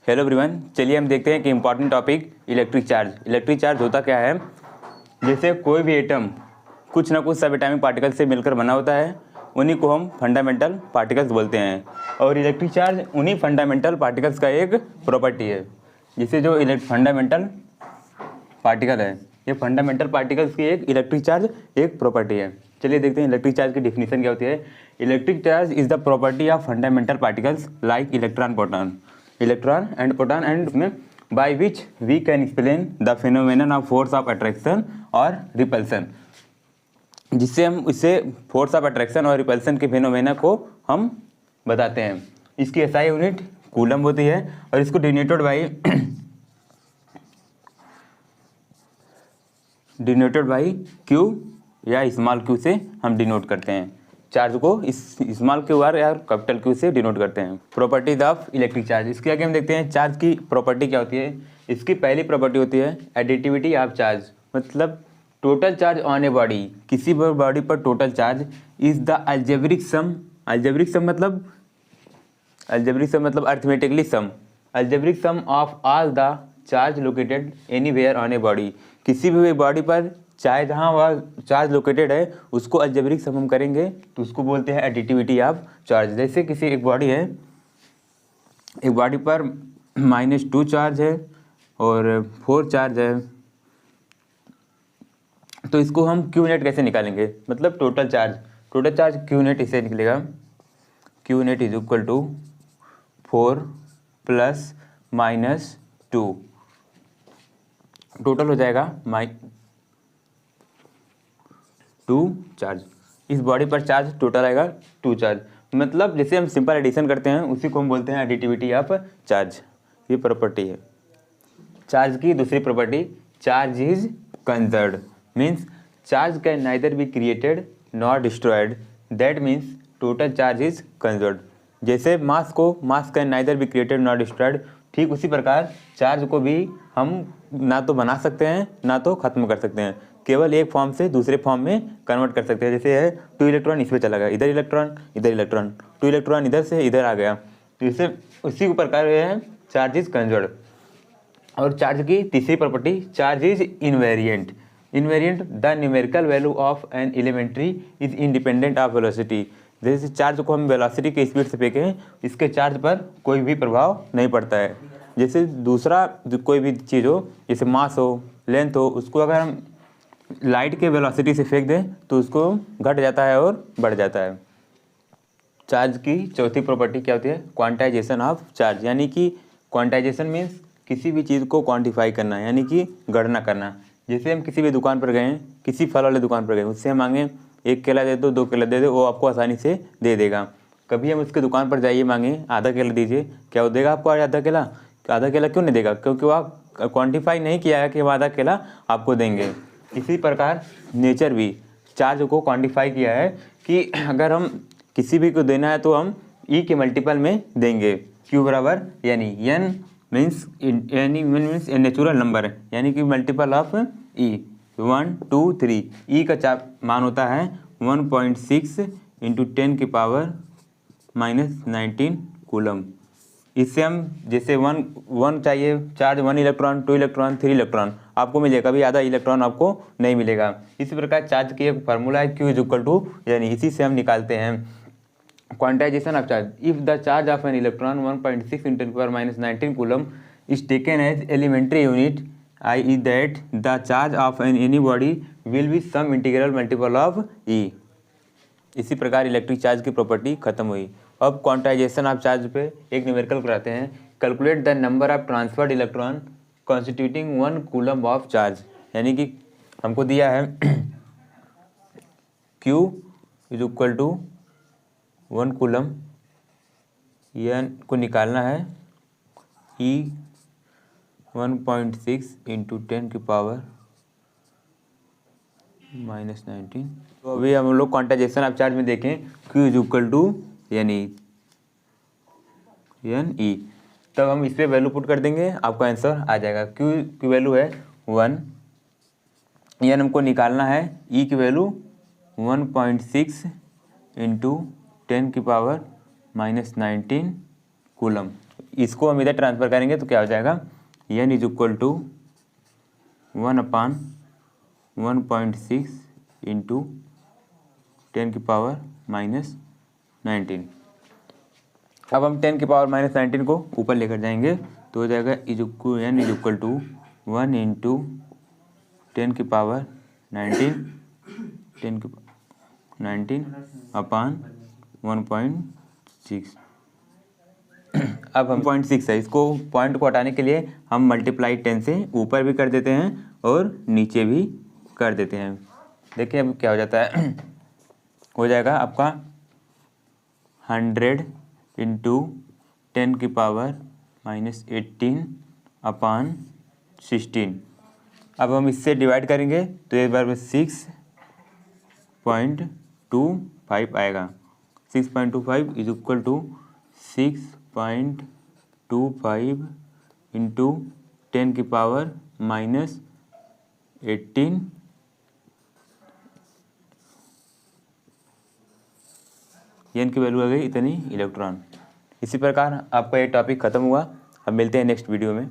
Hello everyone, चलिए हम देखते हैं कि important topic electric charge. Electric charge होता क्या है? जैसे कोई भी एटम कुछ ना कुछ सब एटॉमिक पार्टिकल से मिलकर बना होता है, उन्हीं को हम फंडामेंटल पार्टिकल्स बोलते हैं। और इलेक्ट्रिक चार्ज उन्हीं फंडामेंटल पार्टिकल्स का एक प्रॉपर्टी है। जिसे जो फंडामेंटल पार्टिकल है, ये फंडामेंटल पार्टिकल्स की एक इलेक्ट्रिक चार्ज एक प्रॉपर्टी है। चलिए देखते हैं इलेक्ट्रिक चार्ज की डिफिनीशन क्या होती है। Electric charge is the property of fundamental particles like electron and proton and by which we can explain the phenomenon of force of attraction और रिपल्सन। जिससे हम इससे फोर्स ऑफ अट्रैक्शन और repulsion के फिनोमेना को हम बताते हैं। इसकी एसआई यूनिट कूलम होती है और इसको डिनोटेड बाई क्यू या स्मॉल क्यू से हम डिनोट करते हैं। चार्ज को इस स्मॉल क्यू आर या कैपिटल क्यू से डिनोट करते हैं। प्रॉपर्टीज ऑफ इलेक्ट्रिक चार्ज, इसके आगे हम देखते हैं चार्ज की प्रॉपर्टी क्या होती है। इसकी पहली प्रॉपर्टी होती है एडिटिविटी ऑफ चार्ज, मतलब total charge on a body, किसी भी बॉडी पर total charge is the algebraic sum. Algebraic sum मतलब arithmetically sum. Algebraic sum of all the charge located anywhere on a body, किसी भी body पर चाहे जहाँ वह चार्ज लोकेटेड है उसको अलजेब्रिक सम हम करेंगे तो उसको बोलते हैं एडिटिविटी ऑफ चार्ज। जैसे किसी एक बॉडी है, एक बॉडी पर -2 चार्ज है और 4 चार्ज है, तो इसको हम क्यू नेट कैसे निकालेंगे, मतलब टोटल चार्ज क्यू नेट इसे निकलेगा। Q net is equal to 4 + -2, total हो जाएगा 2 चार्ज। इस बॉडी पर चार्ज टोटल आएगा 2 चार्ज, मतलब जैसे हम सिंपल एडिशन करते हैं उसी को हम बोलते हैं एडिटिविटी ऑफ चार्ज। ये प्रॉपर्टी है। चार्ज की दूसरी property, charge is conserved, means charge can neither be created nor destroyed, that means total charge is conserved. जैसे mass can neither be created nor destroyed, ठीक उसी प्रकार चार्ज को भी हम ना तो बना सकते हैं ना तो खत्म कर सकते हैं, केवल एक फॉर्म से दूसरे फॉर्म में कन्वर्ट कर सकते हैं। जैसे है 2 इलेक्ट्रॉन इसमें चला गया, इधर इलेक्ट्रॉन 2 इलेक्ट्रॉन इधर से इधर आ गया, तो इससे उसी प्रकार है चार्ज इज कंजर्व्ड। और चार्ज की तीसरी property, charge is invariant. The numerical value of an elementary is independent of velocity. जैसे चार्ज को हम वेलोसिटी के स्पीड से फेंकें, इसके चार्ज पर कोई भी प्रभाव नहीं पड़ता है। जैसे दूसरा कोई भी चीज़ हो, जैसे मास हो, लेंथ हो, उसको अगर हम लाइट के वेलोसिटी से फेंक दें तो उसको घट जाता है और बढ़ जाता है। चार्ज की चौथी प्रॉपर्टी क्या होती है, क्वांटाइजेशन ऑफ चार्ज, यानी कि क्वांटाइजेशन मीन्स किसी भी चीज़ को क्वांटिफाई करना, यानी कि गणना करना। जैसे हम किसी भी दुकान पर गए, किसी फल वाले दुकान पर गए, उससे हम मांगे 1 केला दे दो, 2 केला दे दो, वो आपको आसानी से दे देगा। कभी हम उसके दुकान पर जाइए, मांगे आधा केला दीजिए, क्या वो देगा आपको आधा केला? आधा केला क्यों नहीं देगा? क्योंकि वह क्वांटिफाई नहीं किया है कि वह आधा केला आपको देंगे। इसी प्रकार नेचर भी चार्ज को क्वांटिफाई किया है कि अगर हम किसी भी को देना है तो हम ई के मल्टीपल में देंगे। क्यू बराबर यानी n means a natural number है, यानी कि मल्टीपल ऑफ ई 1 2 3। ई का मान होता है 1.6 × 10⁻⁻19 कूलम। इससे हम जैसे 1 चाहिए चार्ज, 1 इलेक्ट्रॉन, 2 इलेक्ट्रॉन, 3 इलेक्ट्रॉन आपको मिलेगा, कभी आधा इलेक्ट्रॉन आपको नहीं मिलेगा। इसी प्रकार चार्ज की एक फार्मूला है Q इज टू, यानी इसी से हम निकालते हैं quantisation of charge. If the charge of an electron 1.6 × 10⁻⁻19 coulomb is taken as elementary unit, i.e. that the charge of any body will be some integral multiple of E। इसी प्रकार electric charge की property खत्म हुई। अब quantization of charge पे एक numerical कराते हैं। Calculate the number of transferred electron constituting 1 coulomb of charge, यानी कि हमको दिया है Q is equal to 1 coulomb, यह को निकालना है E 1.6 × 10⁻⁻19। तो अभी हम लोग क्वांटाइजेशन ऑफ चार्ज में देखें Q इज इक्वल टू यानी एन ई, तब हम इस पर वैल्यू पुट कर देंगे, आपका आंसर आ जाएगा। Q की वैल्यू है 1, एन हमको निकालना है, ई की वैल्यू 1.6 × 10⁻⁻19 कूलम। इसको हम इधर ट्रांसफ़र करेंगे तो क्या हो जाएगा, n is equal to 1/1.6 into 10⁻⁻19। अब हम 10⁻⁻19 को ऊपर लेकर जाएंगे तो हो जाएगा n is equal to 1 into 10⁻19 upon 1.6। अब हम 0.6 है, इसको पॉइंट को हटाने के लिए हम मल्टीप्लाई 10 से ऊपर भी कर देते हैं और नीचे भी कर देते हैं। देखिए अब क्या हो जाता है, हो जाएगा आपका 100 इंटू 10⁻⁻18 अपान 16। अब हम इससे डिवाइड करेंगे तो एक बार में 6.25 आएगा। 6.25 is equal to 6.25 into 10⁻⁻18 n की वैल्यू आ गई इतनी इलेक्ट्रॉन। इसी प्रकार आपका ये टॉपिक ख़त्म हुआ। अब मिलते हैं नेक्स्ट वीडियो में।